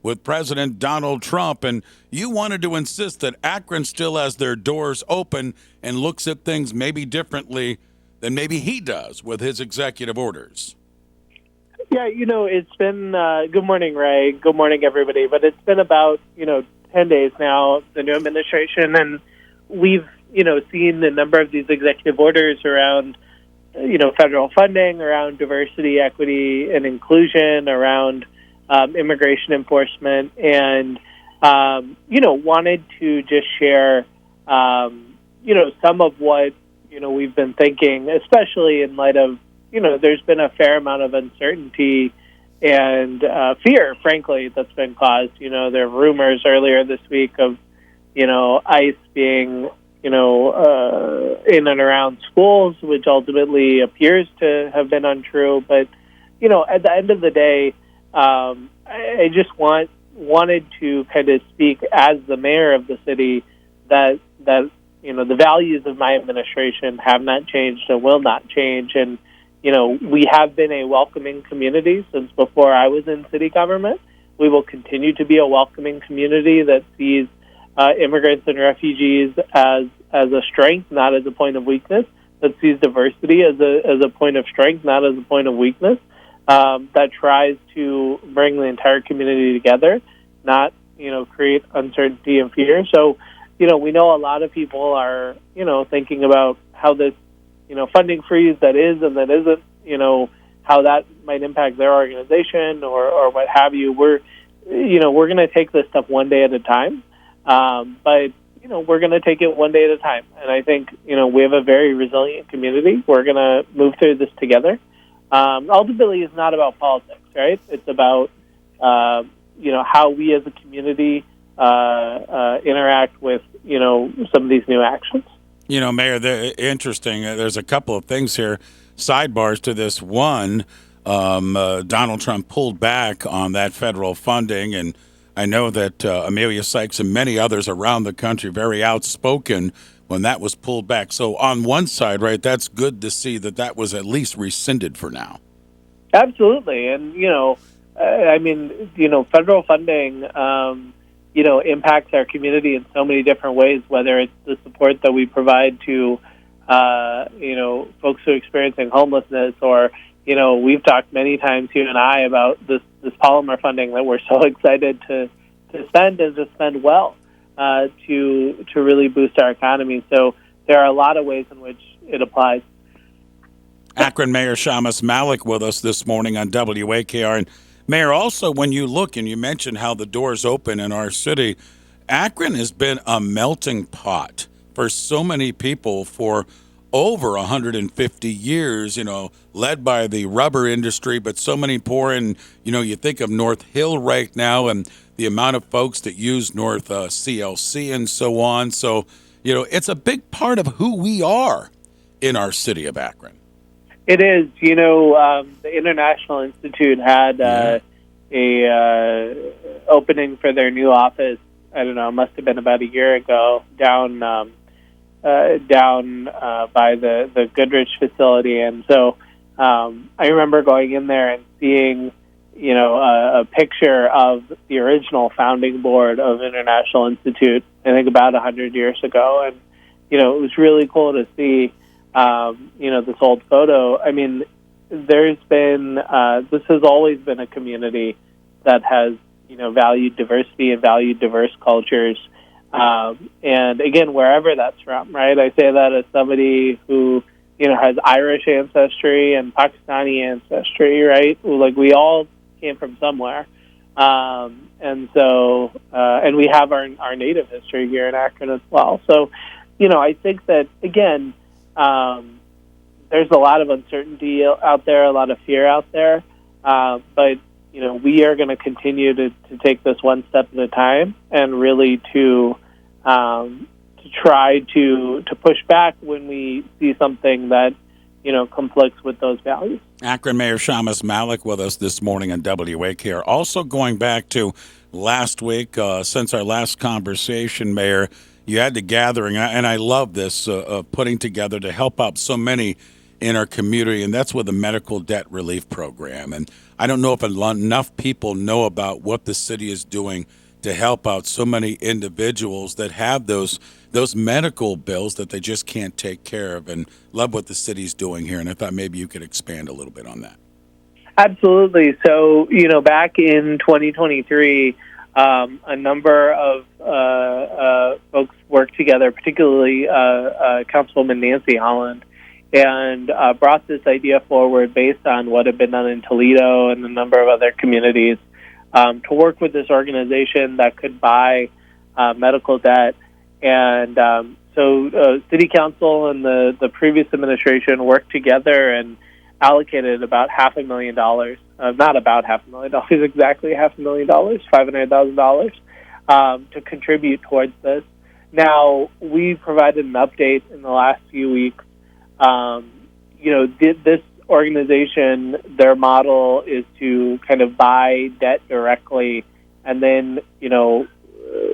with President Donald Trump, and you wanted to insist that Akron still has their doors open and looks at things maybe differently than maybe he does with his executive orders. Yeah, it's been, good morning, Ray. Good morning, everybody. But it's been about, 10 days now, the new administration, and we've, seen a number of these executive orders around, federal funding, around diversity, equity, and inclusion, around immigration enforcement, and, wanted to just share, some of what, we've been thinking, especially in light of, there's been a fair amount of uncertainty and fear, frankly, that's been caused. There are rumors earlier this week of, ICE being, in and around schools, which ultimately appears to have been untrue. But, at the end of the day, I just wanted to kind of speak as the mayor of the city that the values of my administration have not changed and will not change. And, we have been a welcoming community since before I was in city government. We will continue to be a welcoming community that sees immigrants and refugees as a strength, not as a point of weakness, that sees diversity as a point of strength, not as a point of weakness, that tries to bring the entire community together, not, create uncertainty and fear. So, we know a lot of people are, thinking about how this, funding freeze that is and that isn't, how that might impact their organization or what have you. We're going to take this stuff one day at a time. But, we're going to take it one day at a time. And I think, we have a very resilient community. We're going to move through this together. Ultimately, it's not about politics, right? It's about, how we as a community interact with, some of these new actions. Mayor, interesting. There's a couple of things here, sidebars to this. One, Donald Trump pulled back on that federal funding, and I know that Amelia Sykes and many others around the country very outspoken when that was pulled back. So on one side, right, that's good to see that was at least rescinded for now. Absolutely. And, federal funding, impacts our community in so many different ways, whether it's the support that we provide to, folks who are experiencing homelessness, or, we've talked many times, you and I, about this polymer funding that we're so excited to spend and to spend well to really boost our economy. So there are a lot of ways in which it applies. Akron Mayor Shammas Malik with us this morning on WAKR. And Mayor, also, when you look and you mentioned how the doors open in our city, Akron has been a melting pot for so many people for over 150 years, led by the rubber industry, but so many poor. And, you think of North Hill right now and the amount of folks that use North CLC and so on. So, it's a big part of who we are in our city of Akron. It is. The International Institute had a opening for their new office. I don't know, it must have been about a year ago, down by the Goodrich facility. And so I remember going in there and seeing, a picture of the original founding board of International Institute, I think about 100 years ago. And, it was really cool to see this old photo. I mean, there's been, this has always been a community that has, valued diversity and valued diverse cultures. And again, wherever that's from, right? I say that as somebody who, has Irish ancestry and Pakistani ancestry, right? Like, we all came from somewhere. And so, and we have our native history here in Akron as well. So, I think that, again, there's a lot of uncertainty out there, a lot of fear out there, but we are going to continue to take this one step at a time and really to try to push back when we see something that conflicts with those values. Akron Mayor Shammas Malik with us this morning on WAKR. Also going back to last week, since our last conversation, Mayor, you had the gathering, and I love this, putting together to help out so many in our community, and that's with the medical debt relief program. And I don't know if enough people know about what the city is doing to help out so many individuals that have those medical bills that they just can't take care of, and love what the city's doing here. And I thought maybe you could expand a little bit on that. Absolutely. So, back in 2023, a number of folks worked together, particularly Councilwoman Nancy Holland, and brought this idea forward based on what had been done in Toledo and a number of other communities to work with this organization that could buy medical debt. And so City Council and the previous administration worked together and allocated about $500,000, not about $500,000, exactly $500,000, $500,000 to contribute towards this. Now, we provided an update in the last few weeks. This organization, their model is to kind of buy debt directly and then,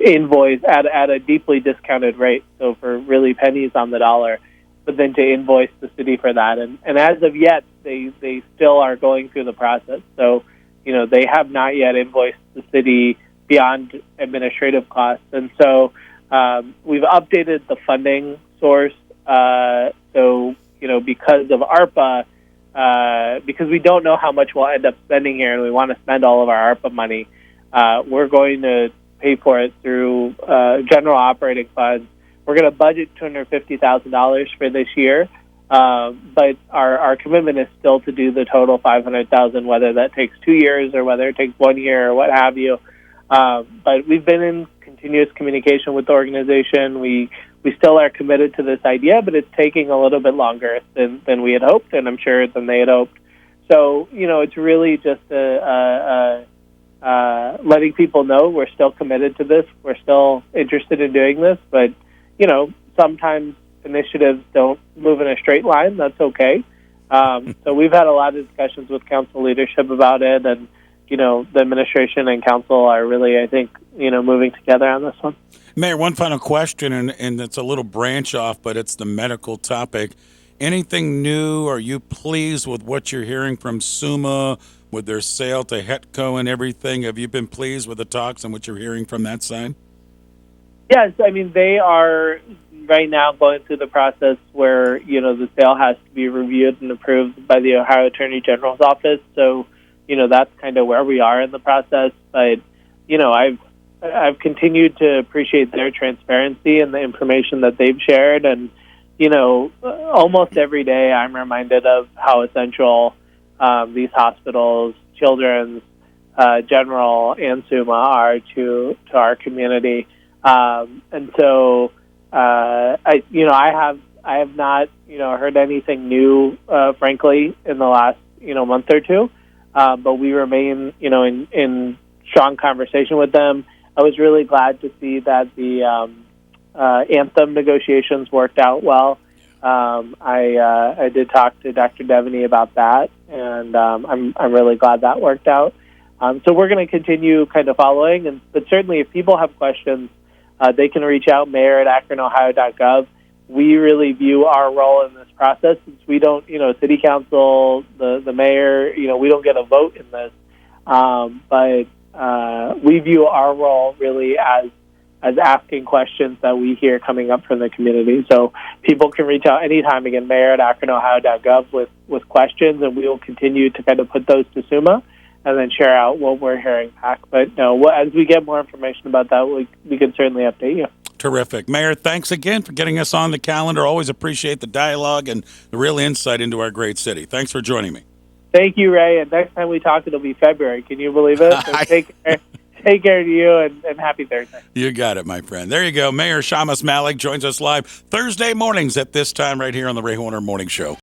invoice at a deeply discounted rate, so for really pennies on the dollar, but then to invoice the city for that. And as of yet, they still are going through the process. So, they have not yet invoiced the city beyond administrative costs. And so we've updated the funding source. So, because of ARPA, because we don't know how much we'll end up spending here and we want to spend all of our ARPA money, we're going to pay for it through general operating funds. We're going to budget $250,000 for this year, but our commitment is still to do the total $500,000, whether that takes 2 years or whether it takes 1 year or what have you. But we've been in continuous communication with the organization. We still are committed to this idea, but it's taking a little bit longer than we had hoped, and I'm sure than they had hoped. So, it's really just letting people know we're still committed to this. We're still interested in doing this, but sometimes initiatives don't move in a straight line. That's okay. So we've had a lot of discussions with council leadership about it, and, the administration and council are really, I think, moving together on this one. Mayor, one final question, and it's a little branch off, but it's the medical topic. Anything new? Are you pleased with what you're hearing from SUMA with their sale to Hetco and everything? Have you been pleased with the talks and what you're hearing from that side? Yes, I mean, they are right now going through the process where, the sale has to be reviewed and approved by the Ohio Attorney General's office. So, that's kind of where we are in the process. But, I've continued to appreciate their transparency and the information that they've shared. And, almost every day I'm reminded of how essential these hospitals, Children's, General, and SUMA are to our community. And so, I have not, heard anything new, frankly, in the last, month or two. But we remain, in strong conversation with them. I was really glad to see that the Anthem negotiations worked out well. I did talk to Dr. Devaney about that, and I'm really glad that worked out. So we're going to continue kind of following, but certainly if people have questions, they can reach out, mayor@akronohio.gov. We really view our role in this process since we don't, city council, the mayor, we don't get a vote in this. But we view our role really as asking questions that we hear coming up from the community. So people can reach out anytime, again, mayor@akronohio.gov with questions, and we will continue to kind of put those to SUMA and then share out what we're hearing back. But no, as we get more information about that, we can certainly update you. Terrific. Mayor, thanks again for getting us on the calendar. Always appreciate the dialogue and the real insight into our great city. Thanks for joining me. Thank you, Ray. And next time we talk, it'll be February. Can you believe it? So take care to you, and happy Thursday. You got it, my friend. There you go. Mayor Shammas Malik joins us live Thursday mornings at this time right here on the Ray Horner Morning Show.